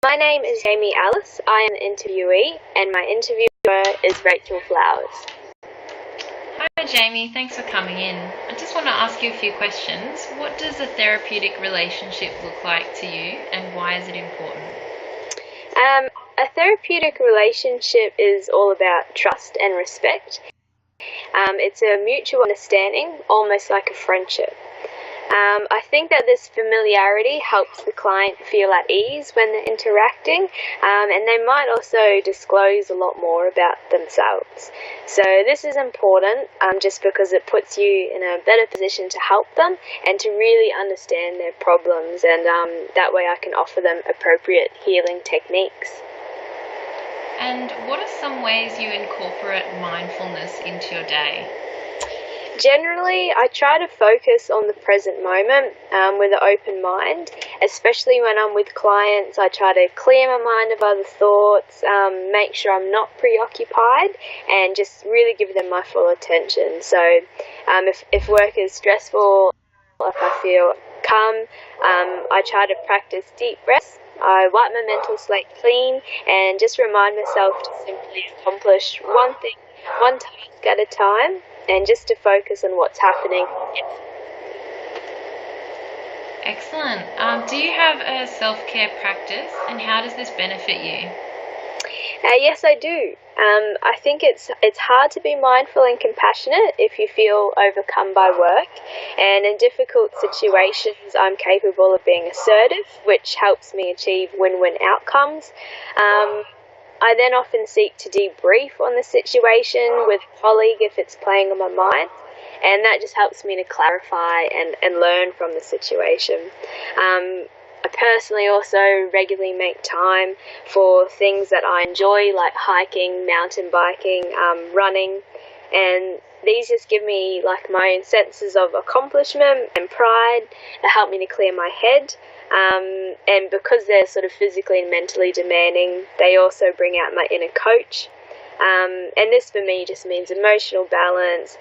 My name is Jamie Ellis. I am an interviewee, and my interviewer is Rachel Flowers. Hi Jamie, thanks for coming in. I just want to ask you a few questions. What does a therapeutic relationship look like to you, and why is it important? A therapeutic relationship is all about trust and respect. It's a mutual understanding, almost like a friendship. I think that this familiarity helps the client feel at ease when they're interacting, and they might also disclose a lot more about themselves. So this is important just because it puts you in a better position to help them and to really understand their problems, and that way I can offer them appropriate healing techniques. And what are some ways you incorporate mindfulness into your day? Generally, I try to focus on the present moment with an open mind, especially when I'm with clients. I try to clear my mind of other thoughts, make sure I'm not preoccupied, and just really give them my full attention. So if work is stressful, if I feel calm, I try to practice deep breaths. I wipe my mental slate clean and just remind myself to simply accomplish one thing, one task at a time, and just to focus on what's happening. Excellent. Do you have a self-care practice, and how does this benefit you? Yes, I do. I think it's hard to be mindful and compassionate if you feel overcome by work, and in difficult situations I'm capable of being assertive, which helps me achieve win-win outcomes. I then often seek to debrief on the situation with a colleague if it's playing on my mind, and that just helps me to clarify and learn from the situation. I personally also regularly make time for things that I enjoy, like hiking, mountain biking, running, and these just give me like my own senses of accomplishment and pride that help me to clear my head. And because they're sort of physically and mentally demanding, they also bring out my inner coach. And this for me just means emotional balance,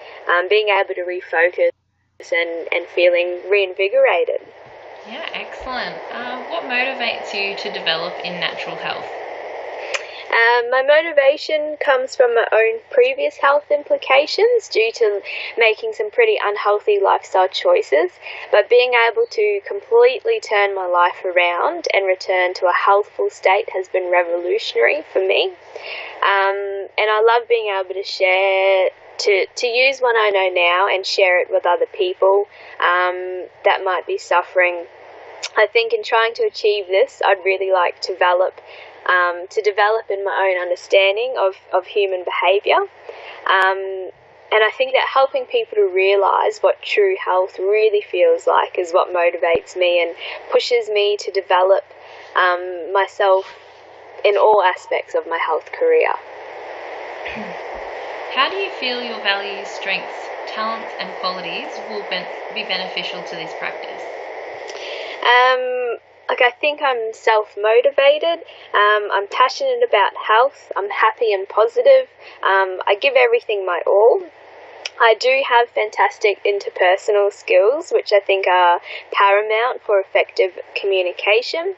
being able to refocus and feeling reinvigorated. Yeah, excellent. What motivates you to develop in natural health? My motivation comes from my own previous health implications due to making some pretty unhealthy lifestyle choices, but being able to completely turn my life around and return to a healthful state has been revolutionary for me. And I love being able to share, to use what I know now and share it with other people that might be suffering. I think in trying to achieve this, I'd really like to develop in my own understanding of human behaviour. And I think that helping people to realise what true health really feels like is what motivates me and pushes me to develop myself in all aspects of my health career. How do you feel your values, strengths, talents and qualities will be beneficial to this practice? I think I'm self-motivated, I'm passionate about health, I'm happy and positive, I give everything my all. I do have fantastic interpersonal skills, which I think are paramount for effective communication.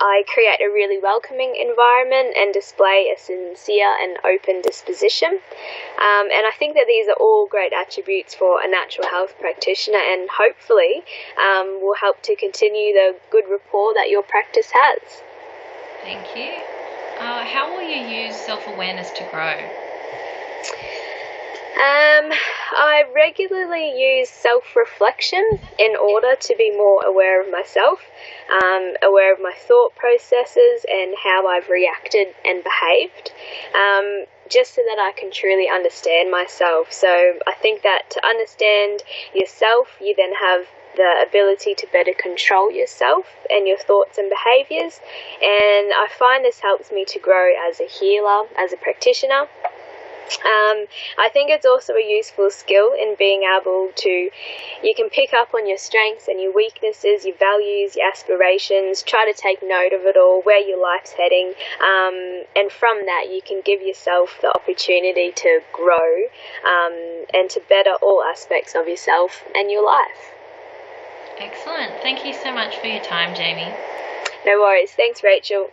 I create a really welcoming environment and display a sincere and open disposition. And I think that these are all great attributes for a natural health practitioner, and hopefully will help to continue the good rapport that your practice has. Thank you. How will you use self-awareness to grow? I regularly use self-reflection in order to be more aware of myself, aware of my thought processes and how I've reacted and behaved, just so that I can truly understand myself. So I think that to understand yourself, you then have the ability to better control yourself and your thoughts and behaviours, and I find this helps me to grow as a healer, as a practitioner. I think it's also a useful skill in being able to, you can pick up on your strengths and your weaknesses, your values, your aspirations, try to take note of it all, where your life's heading, and from that you can give yourself the opportunity to grow and to better all aspects of yourself and your life. Excellent. Thank you so much for your time, Jamie. No worries. Thanks, Rachel.